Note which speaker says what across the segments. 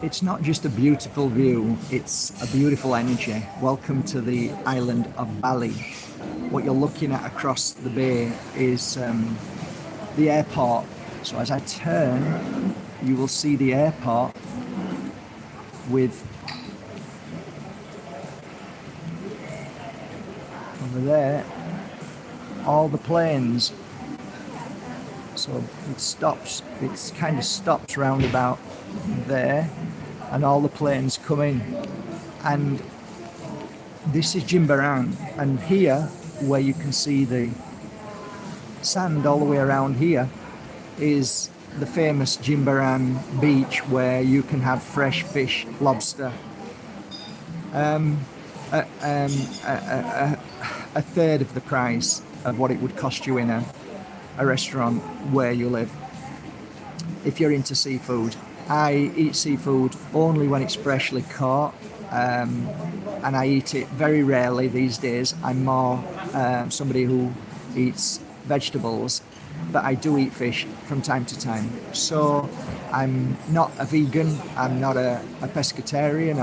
Speaker 1: It's not just a beautiful view, it's a beautiful energy. Welcome to the island of Bali. What you're looking at across the bay is the airport. So as I turn, you will see the airport with over there all the planes. So it kind of stops round about there, and all the planes come in. And this is Jimbaran, and here, where you can see the sand all the way around here, is the famous Jimbaran beach, where you can have fresh fish, lobster, a third of the price of what it would cost you in a restaurant where you live. If you're into seafood, I eat seafood only when it's freshly caught, and I eat it very rarely these days. I'm more somebody who eats vegetables, but I do eat fish from time to time. So I'm not a vegan, I'm not a pescatarian,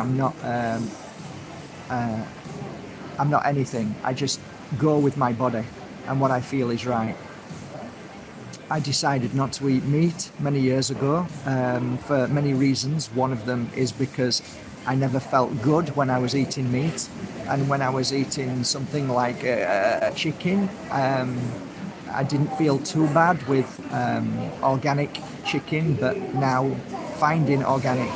Speaker 1: I'm not anything. I just go with my body and what I feel is right. I decided not to eat meat many years ago for many reasons. One of them is because I never felt good when I was eating meat, and when I was eating something like chicken, I didn't feel too bad with organic chicken, but now finding organic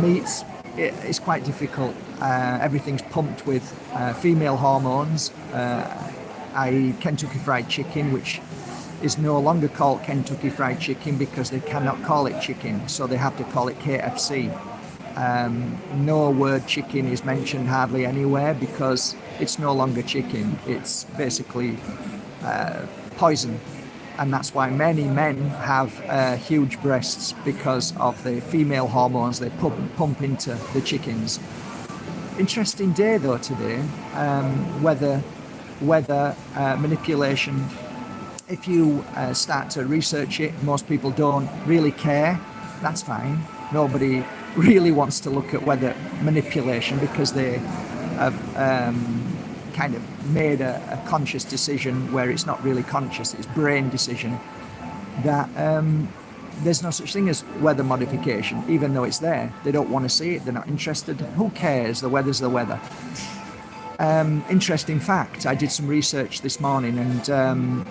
Speaker 1: meats is quite difficult. Everything's pumped with female hormones. I eat Kentucky Fried Chicken, which is no longer called Kentucky Fried Chicken because they cannot call it chicken, so they have to call it KFC. No word chicken is mentioned hardly anywhere because it's no longer chicken. It's basically poison, and that's why many men have huge breasts, because of the female hormones they pump into the chickens. Interesting day though today. Weather manipulation. If you start to research it, most people don't really care. That's fine. Nobody really wants to look at weather manipulation because they have kind of made a conscious decision where it's not really conscious, it's brain decision, that there's no such thing as weather modification, even though it's there. They don't want to see it, they're not interested. Who cares? The weather's the weather. Interesting fact, I did some research this morning, and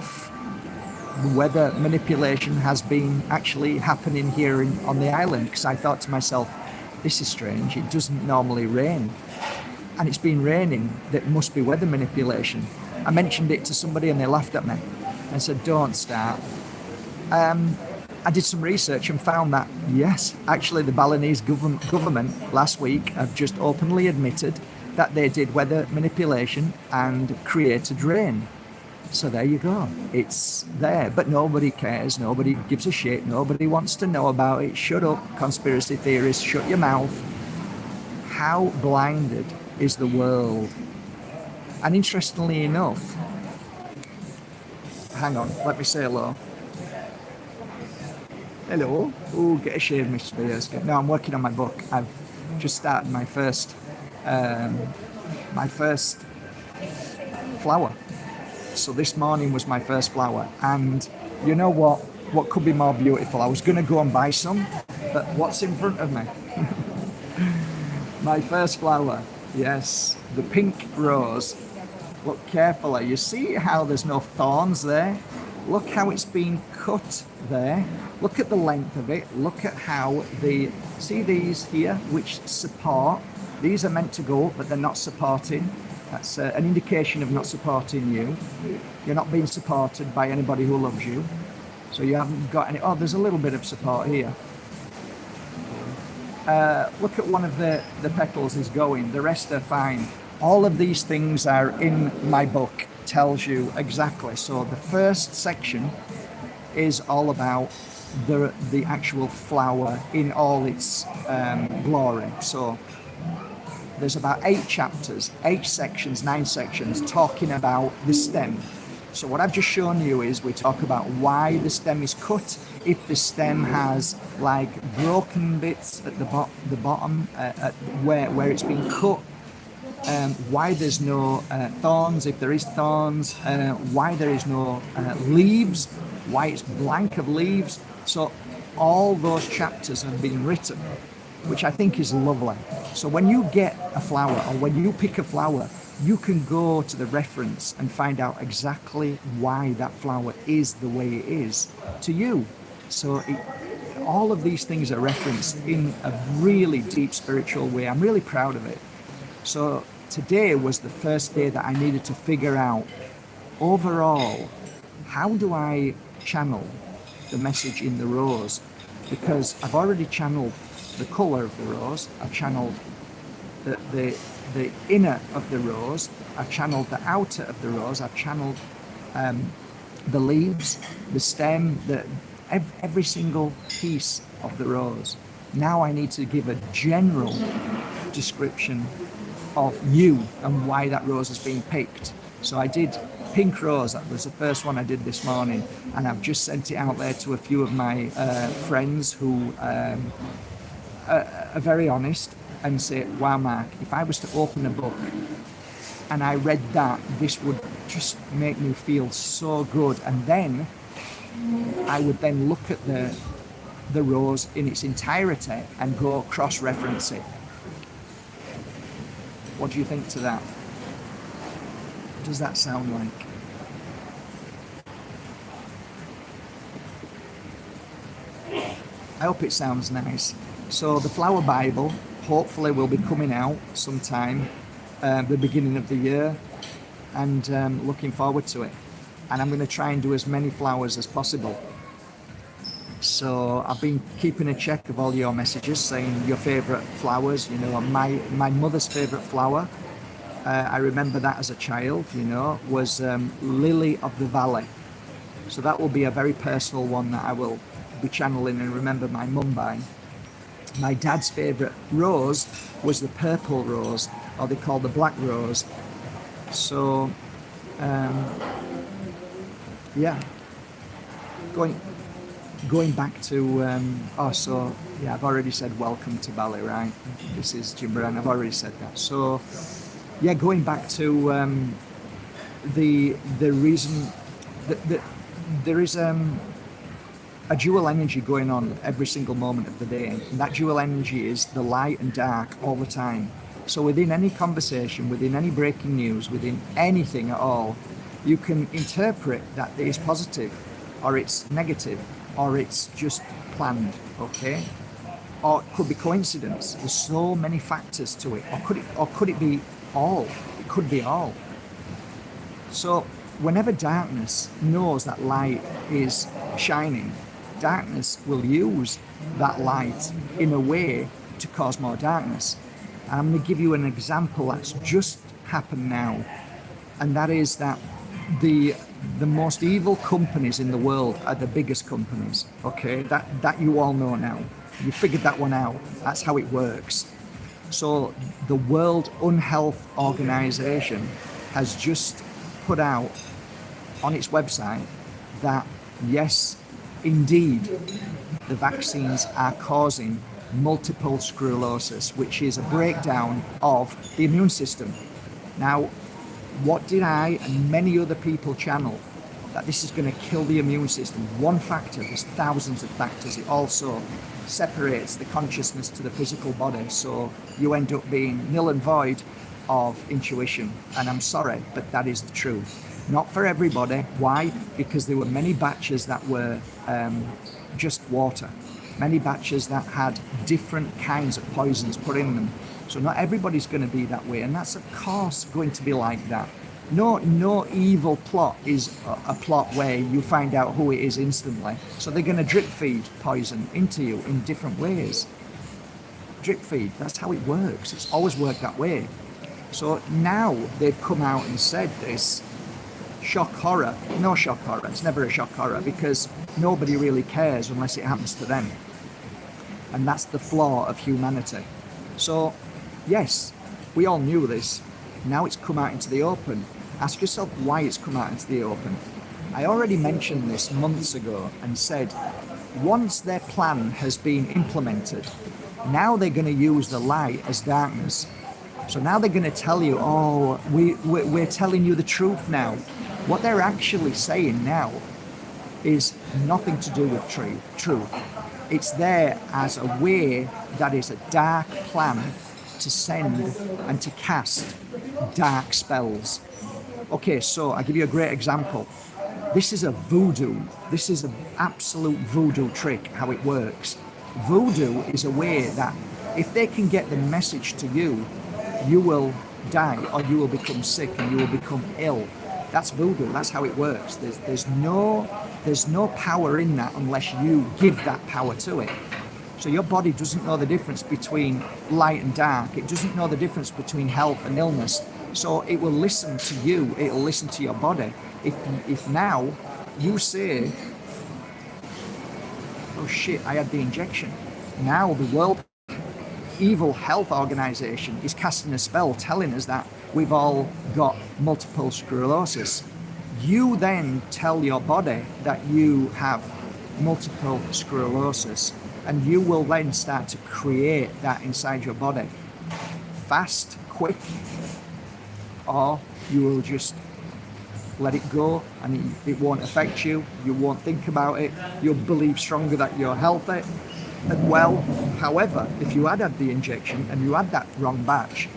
Speaker 1: weather manipulation has been actually happening here on the island, because I thought to myself, this is strange, it doesn't normally rain, and it's been raining. That must be weather manipulation. I mentioned it to somebody and they laughed at me and said, don't start. I did some research and found that yes, actually the Balinese government last week have just openly admitted that they did weather manipulation and created rain. So there you go, it's there, but nobody cares, nobody gives a shit, nobody wants to know about it. Shut up, conspiracy theorists, shut your mouth. How blinded is the world? And interestingly enough, hang on, let me say hello. Hello. Oh, get a shave, Mr. Bajerski. No, I'm working on my book. I've just started my first flower. So this morning was my first flower, and you know what could be more beautiful? I was going to go and buy some, but what's in front of me? My first flower, yes, the pink rose. Look carefully, you see how there's no thorns there? Look how it's been cut there. Look at the length of it. Look at how see these here, which support. These are meant to go up, but they're not supporting. That's an indication of not supporting you. You're not being supported by anybody who loves you. So you haven't got any, there's a little bit of support here. Look at one of the petals is going, the rest are fine. All of these things are in my book, tells you exactly. So the first section is all about the actual flower in all its glory. So there's about 8 chapters, 8 sections, 9 sections talking about the stem. So what I've just shown you is we talk about why the stem is cut, if the stem has like broken bits at the bottom, at where it's been cut, why there's no thorns, if there is thorns, why there is no leaves, why it's blank of leaves. So all those chapters have been written, which I think is lovely. So when you get a flower, or when you pick a flower, you can go to the reference and find out exactly why that flower is the way it is to you. So all of these things are referenced in a really deep spiritual way. I'm really proud of it. So today was the first day that I needed to figure out, overall, how do I channel the message in the rose? Because I've already channeled the colour of the rose, I've channeled the inner of the rose, I've channeled the outer of the rose, I've channeled the leaves, the stem, every single piece of the rose. Now I need to give a general description of you and why that rose has been picked. So I did pink rose, that was the first one I did this morning, and I've just sent it out there to a few of my friends who are very honest and say, wow Mark, if I was to open a book and I read that, this would just make me feel so good. And then I would then look at the rose in its entirety and go cross-reference it. What do you think to that? What does that sound like? I hope it sounds nice. So the Flower Bible hopefully will be coming out sometime the beginning of the year, and looking forward to it. And I'm going to try and do as many flowers as possible. So I've been keeping a check of all your messages saying your favourite flowers. You know, my mother's favourite flower, I remember that as a child, you know, was Lily of the Valley. So that will be a very personal one that I will be channeling and remember my mum by. My dad's favourite rose was the purple rose, or they call the black rose. So, yeah, going back to, I've already said welcome to Bali, right? This is Jimbaran, I've already said that. So, yeah, going back to the reason that there is a dual energy going on every single moment of the day, and that dual energy is the light and dark all the time. So within any conversation, within any breaking news, within anything at all, you can interpret that it is positive, or it's negative, or it's just planned, okay? Or it could be coincidence. There's so many factors to it. Or could it be all? It could be all. So whenever darkness knows that light is shining, darkness will use that light in a way to cause more darkness. And I'm going to give you an example that's just happened now, and that is that the most evil companies in the world are the biggest companies, okay? That you all know now. You figured that one out. That's how it works. So the World Unhealth Organization has just put out on its website that yes, indeed, the vaccines are causing multiple sclerosis, which is a breakdown of the immune system. Now, what did I and many other people channel? That this is going to kill the immune system. One factor, there's thousands of factors. It also separates the consciousness to the physical body, so you end up being nil and void of intuition. And I'm sorry, but that is the truth. Not for everybody. Why? Because there were many batches that were just water. Many batches that had different kinds of poisons put in them. So not everybody's going to be that way, and that's of course going to be like that. No evil plot is a plot where you find out who it is instantly. So they're going to drip feed poison into you in different ways. Drip feed, that's how it works. It's always worked that way. So now they've come out and said this. Shock horror. No shock horror. It's never a shock horror because nobody really cares unless it happens to them. And that's the flaw of humanity. So, yes, we all knew this. Now it's come out into the open. Ask yourself why it's come out into the open. I already mentioned this months ago and said, once their plan has been implemented, now they're going to use the light as darkness. So now they're going to tell you, oh, we're telling you the truth now. What they're actually saying now is nothing to do with truth. It's there as a way that is a dark plan to send and to cast dark spells. Okay, so I'll give you a great example. This is a voodoo. This is an absolute voodoo trick, how it works. Voodoo is a way that if they can get the message to you, you will die or you will become sick and you will become ill. That's voodoo. That's how it works. There's no power in that unless you give that power to it. So your body doesn't know the difference between light and dark. It doesn't know the difference between health and illness. So it will listen to you. It will listen to your body. If now you say, oh shit, I had the injection. Now the World Evil Health Organization is casting a spell telling us that we've all got multiple sclerosis. You then tell your body that you have multiple sclerosis, and you will then start to create that inside your body. Fast, quick, or you will just let it go and it won't affect you. You won't think about it. You'll believe stronger that you're healthy and well. However, if you had the injection and you had that wrong batch,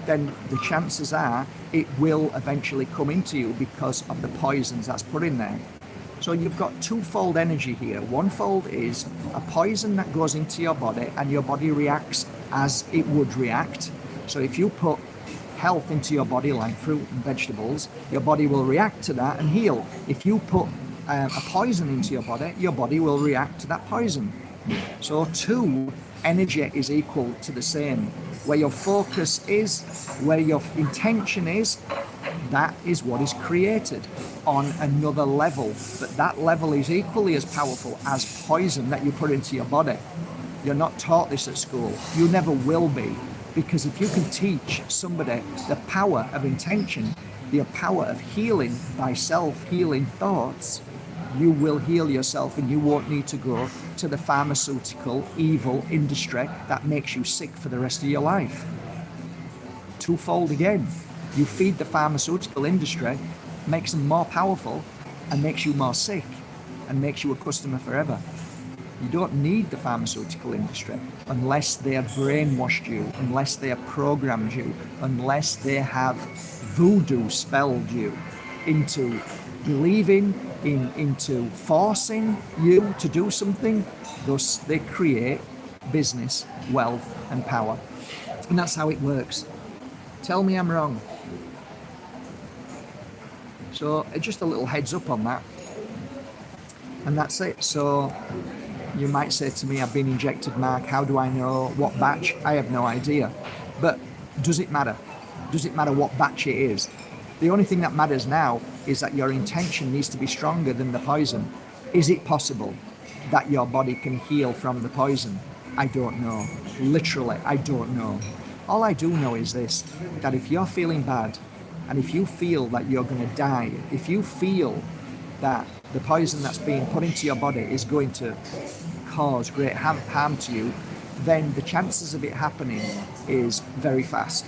Speaker 1: then the chances are it will eventually come into you because of the poisons that's put in there. So you've got twofold energy here. One fold is a poison that goes into your body and your body reacts as it would react. So if you put health into your body like fruit and vegetables, your body will react to that and heal. If you put a poison into your body will react to that poison. So two, energy is equal to the same. Where your focus is, where your intention is, that is what is created on another level. But that level is equally as powerful as poison that you put into your body. You're not taught this at school. You never will be. Because if you can teach somebody the power of intention, the power of healing by self-healing thoughts, you will heal yourself and you won't need to go to the pharmaceutical evil industry that makes you sick for the rest of your life. Twofold again. You feed the pharmaceutical industry, makes them more powerful and makes you more sick and makes you a customer forever. You don't need the pharmaceutical industry unless they have brainwashed you, unless they have programmed you, unless they have voodoo spelled you into believing, into forcing you to do something. Thus, they create business, wealth, and power. And that's how it works. Tell me I'm wrong. So, just a little heads up on that. And that's it. So, you might say to me, I've been injected, Mark, how do I know what batch? I have no idea. But does it matter? Does it matter what batch it is? The only thing that matters now is that your intention needs to be stronger than the poison. Is it possible that your body can heal from the poison? I don't know. Literally, I don't know. All I do know is this, that if you're feeling bad, and if you feel that you're going to die, if you feel that the poison that's being put into your body is going to cause great harm to you, then the chances of it happening is very fast.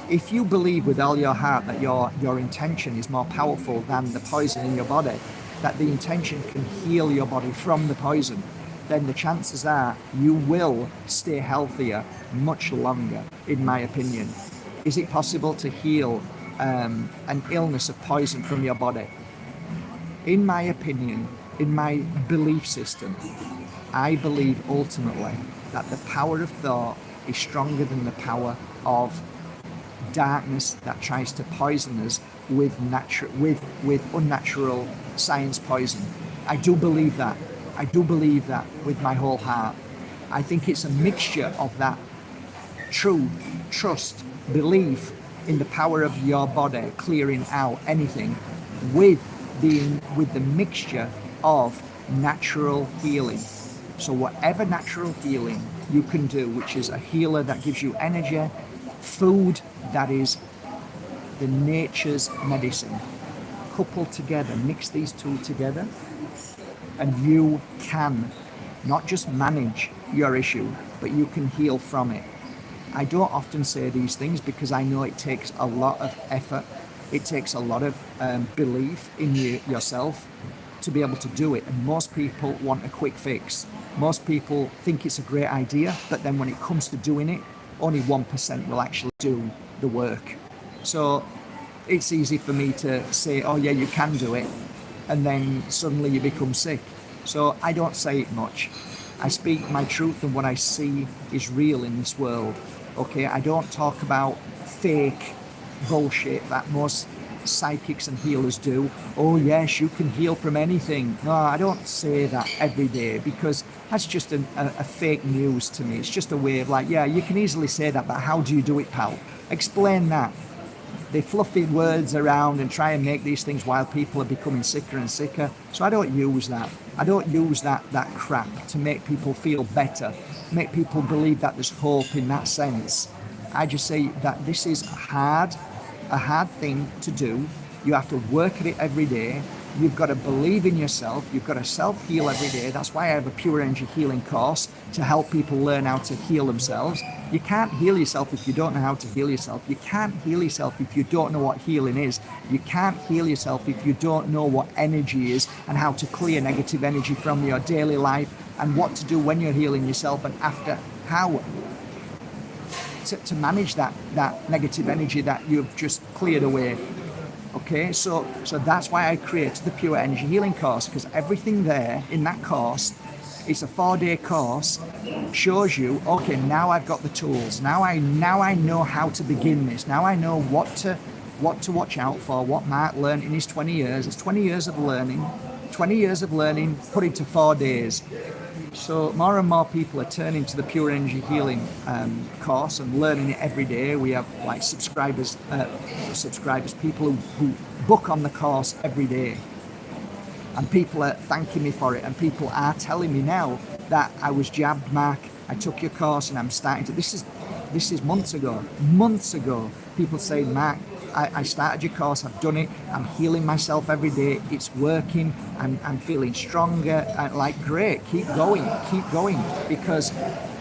Speaker 1: If you believe with all your heart that your intention is more powerful than the poison in your body, that the intention can heal your body from the poison, then the chances are you will stay healthier much longer, in my opinion. Is it possible to heal an illness of poison from your body? In my opinion, in my belief system, I believe ultimately that the power of thought is stronger than the power of darkness that tries to poison us with unnatural science poison. I do believe that. I do believe that with my whole heart. I think it's a mixture of that truth, trust, belief in the power of your body clearing out anything with the mixture of natural healing. So whatever natural healing you can do, which is a healer that gives you energy, food that is the nature's medicine. Coupled together, mix these two together, and you can not just manage your issue, but you can heal from it. I don't often say these things because I know it takes a lot of effort. It takes a lot of belief in yourself to be able to do it. And most people want a quick fix. Most people think it's a great idea, but then when it comes to doing it, only 1% will actually do the work. So it's easy for me to say, oh yeah, you can do it, and then suddenly you become sick. So I don't say it much. I speak my truth, and what I see is real in this world. Okay, I don't talk about fake bullshit that most psychics and healers do. Oh yes, you can heal from anything. No, I don't say that every day, because that's just a fake news to me. It's just a way of like, yeah, you can easily say that, but how do you do it, pal? Explain that. They fluffy words around and try and make these things while people are becoming sicker and sicker. So I don't use that. I don't use that crap to make people feel better, make people believe that there's hope in that sense. I just say that this is a hard thing to do. You have to work at it every day. You've got to believe in yourself. You've got to self-heal every day. That's why I have a pure energy healing course to help people learn how to heal themselves. You can't heal yourself if you don't know how to heal yourself. You can't heal yourself if you don't know what healing is. You can't heal yourself if you don't know what energy is and how to clear negative energy from your daily life and what to do when you're healing yourself and after, how to manage that negative energy that you've just cleared away. Okay, so that's why I created the Pure Energy Healing course, because everything there in that course, it's a 4-day course, shows you, okay, now I've got the tools. Now I know how to begin this. Now I know what to watch out for, what Mark learned in his 20 years. It's 20 years of learning put into 4 days. So more and more people are turning to the Pure Energy Healing course and learning it every day. We have like subscribers, people who book on the course every day. And people are thanking me for it. And people are telling me now that I was jabbed, Mark. I took your course and I'm starting to, this is months ago. People say, Mark, I started your course, I've done it, I'm healing myself every day, it's working, I'm feeling stronger, and like, great, keep going, because,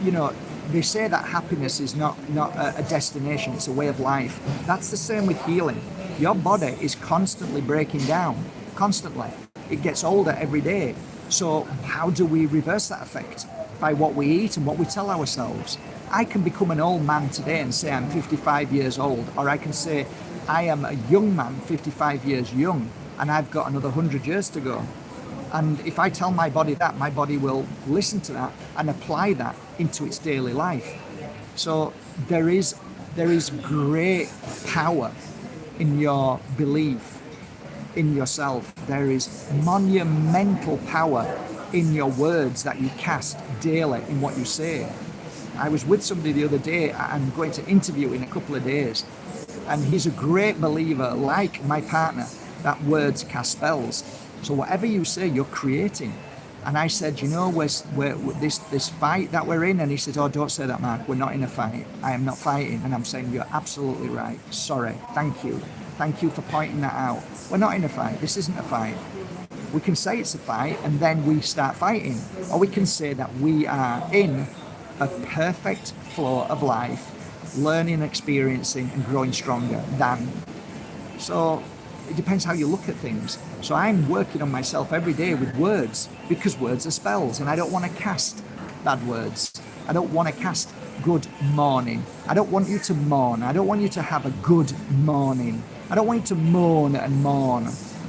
Speaker 1: you know, they say that happiness is not a destination, it's a way of life. That's the same with healing. Your body is constantly breaking down, constantly. It gets older every day. So how do we reverse that effect? By what we eat and what we tell ourselves. I can become an old man today and say I'm 55 years old, or I can say I am a young man, 55 years young, and I've got another 100 years to go. And if I tell my body that, my body will listen to that and apply that into its daily life. So there is great power in your belief in yourself. There is monumental power in your words that you cast daily in what you say. I was with somebody the other day, I'm going to interview in a couple of days, and he's a great believer, like my partner, that words cast spells. So whatever you say, you're creating. And I said, you know, we're this fight that we're in, and he said, oh, don't say that, Mark, we're not in a fight. I am not fighting. And I'm saying, you're absolutely right. Sorry, thank you for pointing that out. We're not in a fight. This isn't a fight. We can say it's a fight and then we start fighting, or we can say that we are in a perfect flow of life, learning, experiencing and growing stronger than. So it depends how you look at things. So I'm working on myself every day with words, because words are spells, and I don't want to cast bad words. I don't want to cast good morning. I don't want you to mourn. I don't want you to have a good morning. I don't want you to moan and mourn.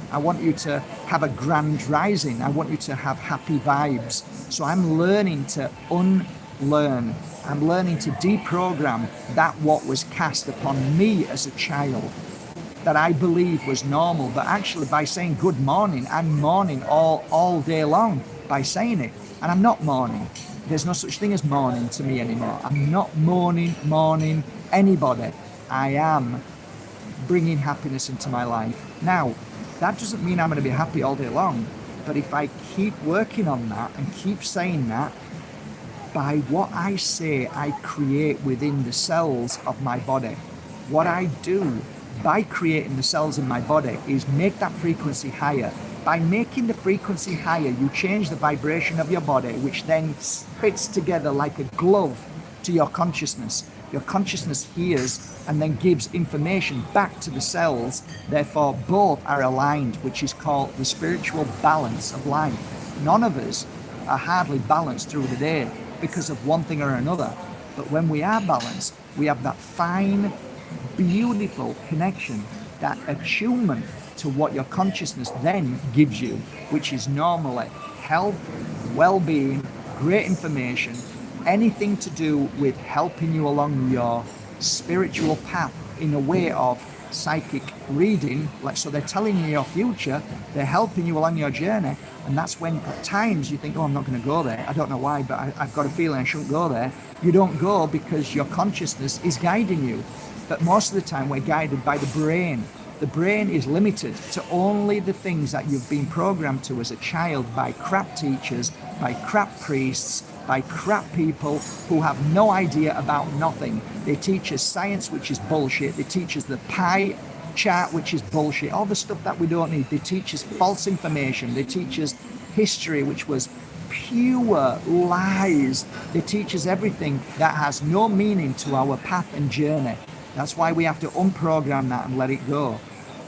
Speaker 1: I want you to have a grand rising. I want you to have happy vibes. So I'm learning to unlearn. I'm learning to deprogram that what was cast upon me as a child that I believed was normal. But actually, by saying good morning, I'm mourning all day long by saying it. And I'm not mourning. There's no such thing as mourning to me anymore. I'm not mourning anybody. I am bringing happiness into my life. Now, that doesn't mean I'm going to be happy all day long. But if I keep working on that and keep saying that, by what I say, I create within the cells of my body. What I do by creating the cells in my body is make that frequency higher. By making the frequency higher, you change the vibration of your body, which then fits together like a glove to your consciousness. Your consciousness hears and then gives information back to the cells. Therefore, both are aligned, which is called the spiritual balance of life. None of us are hardly balanced through the day because of one thing or another. But when we are balanced, we have that fine, beautiful connection, that attunement to what your consciousness then gives you, which is normally health, well-being, great information, anything to do with helping you along your spiritual path in a way of psychic reading. So they're telling you your future, they're helping you along your journey, and that's when at times you think, oh, I'm not going to go there. I don't know why, but I've got a feeling I shouldn't go there. You don't go because your consciousness is guiding you. But most of the time we're guided by the brain. The brain is limited to only the things that you've been programmed to as a child by crap teachers, by crap priests, by crap people who have no idea about nothing. They teach us science, which is bullshit. They teach us the pie chart, which is bullshit. All the stuff that we don't need. They teach us false information. They teach us history, which was pure lies. They teach us everything that has no meaning to our path and journey. That's why we have to unprogram that and let it go.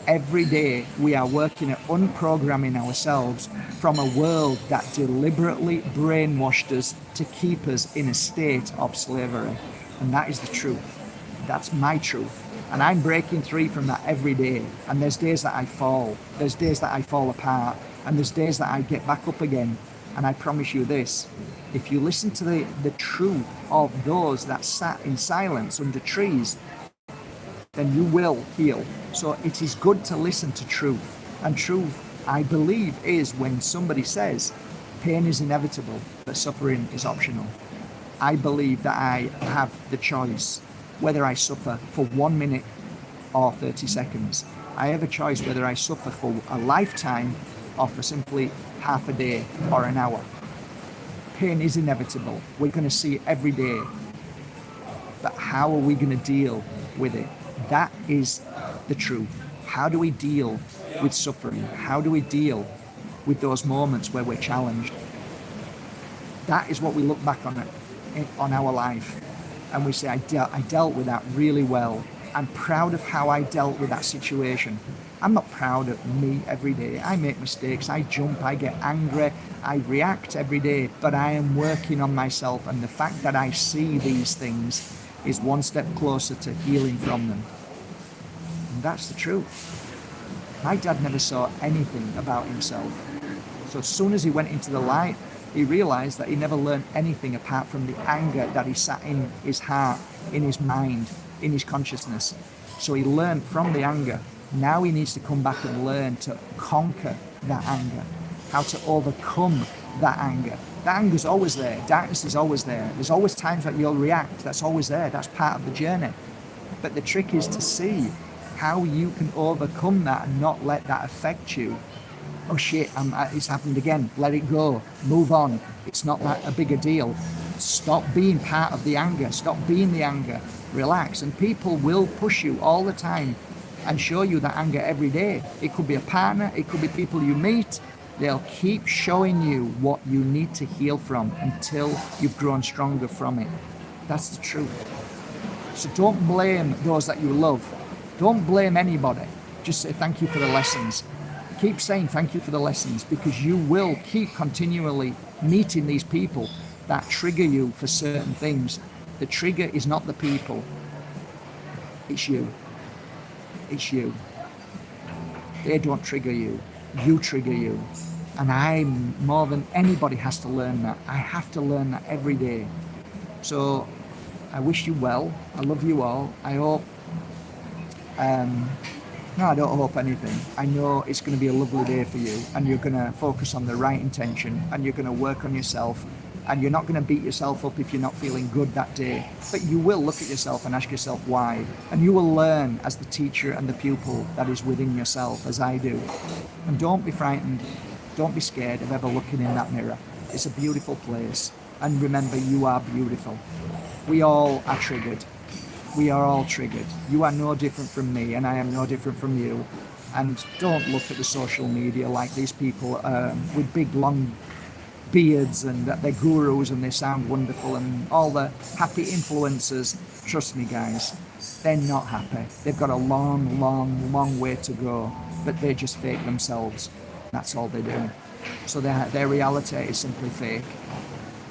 Speaker 1: Every day we are working at unprogramming ourselves from a world that deliberately brainwashed us to keep us in a state of slavery. And that is the truth. That's my truth. And I'm breaking free from that every day. And there's days that I fall. There's days that I fall apart. And there's days that I get back up again. And I promise you this, if you listen to the truth of those that sat in silence under trees, then you will heal. So it is good to listen to truth. And truth, I believe, is when somebody says pain is inevitable, but suffering is optional. I believe that I have the choice whether I suffer for 1 minute or 30 seconds. I have a choice whether I suffer for a lifetime or for simply half a day or an hour. Pain is inevitable. We're going to see it every day. But how are we going to deal with it? That is the truth. How do we deal with suffering? How do we deal with those moments where we're challenged? That is what we look back on our life, and we say, I dealt with that really well. I'm proud of how I dealt with that situation. I'm not proud of me every day. I make mistakes, I jump, I get angry, I react every day, but I am working on myself, and the fact that I see these things is one step closer to healing from them. And that's the truth. My dad never saw anything about himself. So as soon as he went into the light, he realized that he never learned anything apart from the anger that he sat in his heart, in his mind, in his consciousness. So he learned from the anger. Now he needs to come back and learn to conquer that anger, how to overcome that anger. That anger's always there. Darkness is always there. There's always times that you'll react. That's always there. That's part of the journey. But the trick is to see how you can overcome that and not let that affect you. Oh shit, it's happened again. Let it go. Move on. It's not that a bigger deal. Stop being part of the anger. Stop being the anger. Relax. And people will push you all the time and show you that anger every day. It could be a partner. It could be people you meet. They'll keep showing you what you need to heal from until you've grown stronger from it. That's the truth. So don't blame those that you love. Don't blame anybody. Just say thank you for the lessons. Keep saying thank you for the lessons, because you will keep continually meeting these people that trigger you for certain things. The trigger is not the people. It's you. It's you. They don't trigger you. You trigger you. And I, more than anybody, has to learn that. I have to learn that every day. So I wish you well. I love you all. I hope, no, I don't hope anything. I know it's going to be a lovely day for you, and you're going to focus on the right intention, and you're going to work on yourself, and you're not going to beat yourself up if you're not feeling good that day. But you will look at yourself and ask yourself why, and you will learn as the teacher and the pupil that is within yourself, as I do. And don't be frightened. Don't be scared of ever looking in that mirror. It's a beautiful place. And remember, you are beautiful. We all are triggered. We are all triggered. You are no different from me, and I am no different from you. And don't look at the social media like these people with big long beards and that they're gurus and they sound wonderful, and all the happy influencers. Trust me, guys, they're not happy. They've got a long, long, long way to go, but they just fake themselves. That's all they do. So their reality is simply fake.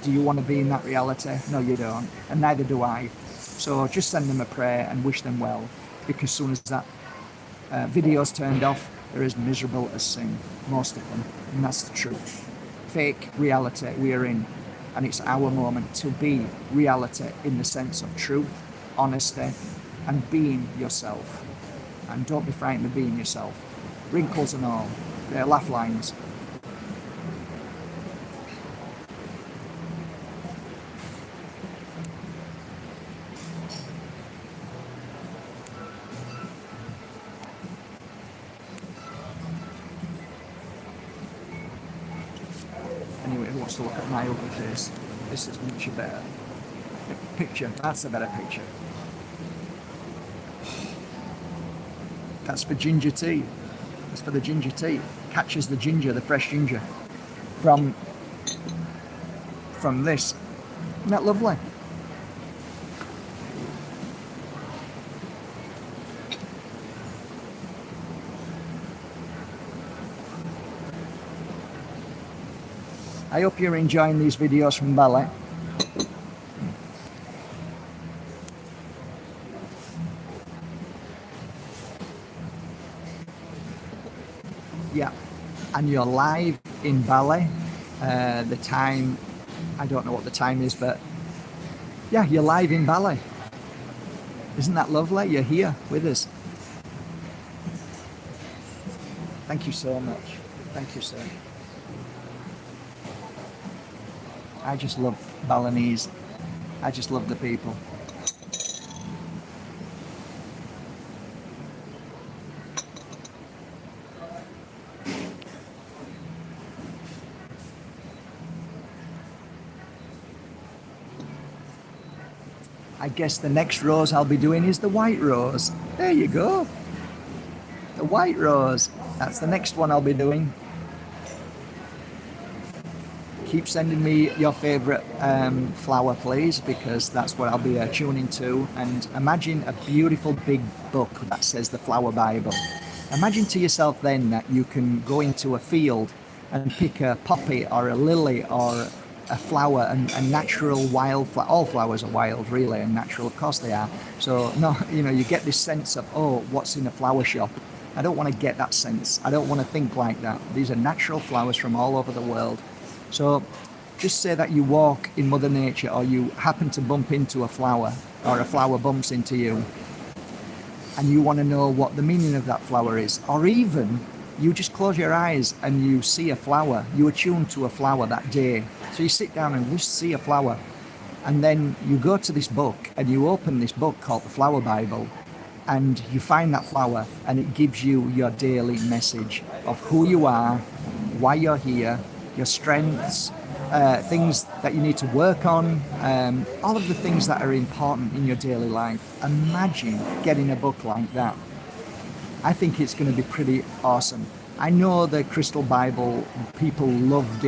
Speaker 1: Do you want to be in that reality? No, you don't, and neither do I. So just send them a prayer and wish them well, because as soon as that video's turned off, they're as miserable as sin, most of them, and that's the truth. Fake reality we are in, and it's our moment to be reality in the sense of truth, honesty, and being yourself. And don't be frightened of being yourself. Wrinkles and all, they're laugh lines. Anyway, who wants to look at my ugly face? This is much better. Picture, that's a better picture. That's for ginger tea. That's for the ginger tea. Catches the ginger, the fresh ginger, from this. Isn't that lovely? I hope you're enjoying these videos from Bali. Yeah, and you're live in Bali. The time, I don't know what the time is, but yeah, you're live in Bali. Isn't that lovely? You're here with us. Thank you so much. Thank you, sir. I just love Balinese. I just love the people. I guess the next rose I'll be doing is the white rose. There you go. The white rose. That's the next one I'll be doing. Keep sending me your favourite flower, please, because that's what I'll be tuning to. And imagine a beautiful big book that says the Flower Bible. Imagine to yourself then that you can go into a field and pick a poppy or a lily or a flower, and a natural wild flower. All flowers are wild, really, and natural, of course they are. So, no, you get this sense of, oh, what's in a flower shop? I don't want to get that sense. I don't want to think like that. These are natural flowers from all over the world. So just say that you walk in Mother Nature, or you happen to bump into a flower, or a flower bumps into you, and you want to know what the meaning of that flower is. Or even you just close your eyes and you see a flower, you attune to a flower that day. So you sit down and just see a flower, and then you go to this book and you open this book called the Flower Bible, and you find that flower, and it gives you your daily message of who you are, why you're here, your strengths, things that you need to work on, all of the things that are important in your daily life. Imagine getting a book like that. I think it's going to be pretty awesome. I know the Crystal Bible, people loved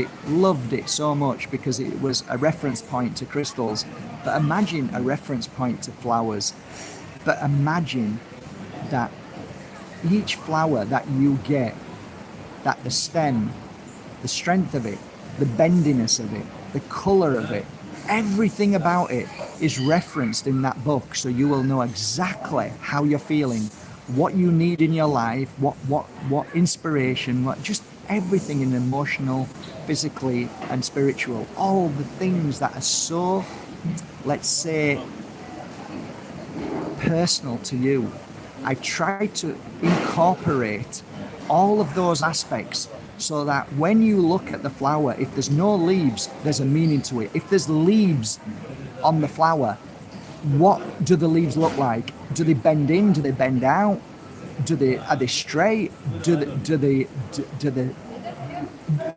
Speaker 1: it so much because it was a reference point to crystals. But imagine a reference point to flowers. But imagine that each flower that you get, that the stem, the strength of it, the bendiness of it, the colour of it, everything about it is referenced in that book, so you will know exactly how you're feeling, what you need in your life, what inspiration, what just everything in emotional, physically and spiritual, all the things that are so, let's say, personal to you. I've tried to incorporate all of those aspects so that when you look at the flower, if there's no leaves, there's a meaning to it. If there's leaves on the flower, what do the leaves look like? Do they bend in? Do they bend out? Are they straight?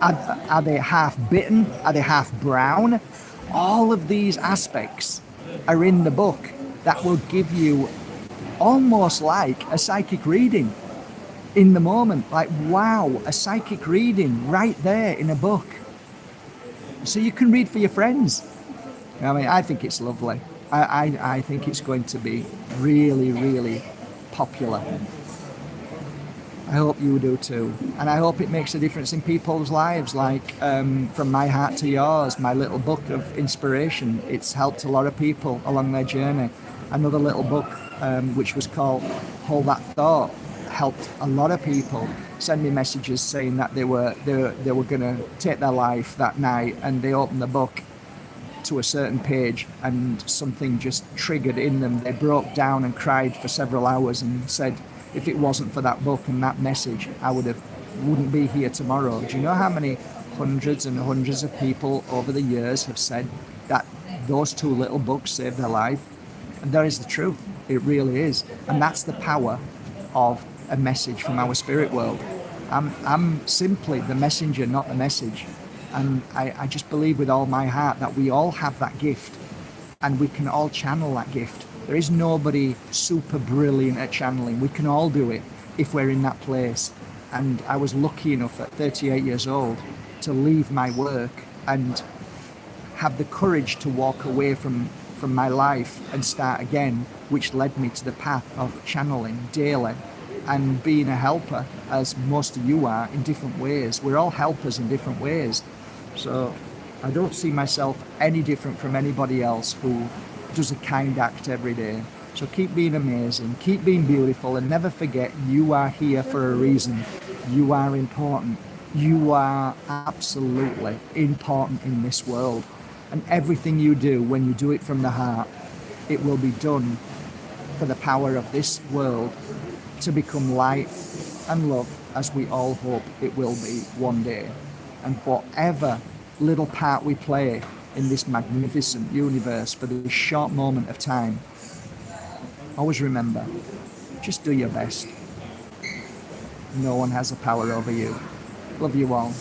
Speaker 1: Are they half bitten? Are they half brown? All of these aspects are in the book, that will give you almost like a psychic reading in the moment. Like, wow, a psychic reading right there in a book. So you can read for your friends. I mean, I think it's lovely. I think it's going to be really, really popular. I hope you do too. And I hope it makes a difference in people's lives, like From My Heart to Yours, my little book of inspiration. It's helped a lot of people along their journey. Another little book, which was called Hold That Thought, helped a lot of people send me messages saying that they were going to take their life that night, and they opened the book to a certain page and something just triggered in them. They broke down and cried for several hours and said, if it wasn't for that book and that message, I wouldn't be here tomorrow. Do you know how many hundreds and hundreds of people over the years have said that those two little books saved their life? And that is the truth. It really is. And that's the power of a message from our spirit world. I'm simply the messenger, not the message. And I just believe with all my heart that we all have that gift, and we can all channel that gift. There is nobody super brilliant at channeling. We can all do it if we're in that place. And I was lucky enough at 38 years old to leave my work and have the courage to walk away from my life and start again, which led me to the path of channeling daily and being a helper, as most of you are, in different ways. We're all helpers in different ways. So I don't see myself any different from anybody else who does a kind act every day. So keep being amazing, keep being beautiful, and never forget you are here for a reason. You are important. You are absolutely important in this world. And everything you do, when you do it from the heart, it will be done for the power of this world to become light and love, as we all hope it will be one day. And whatever little part we play in this magnificent universe for this short moment of time, always remember, just do your best. No one has a power over you. Love you all.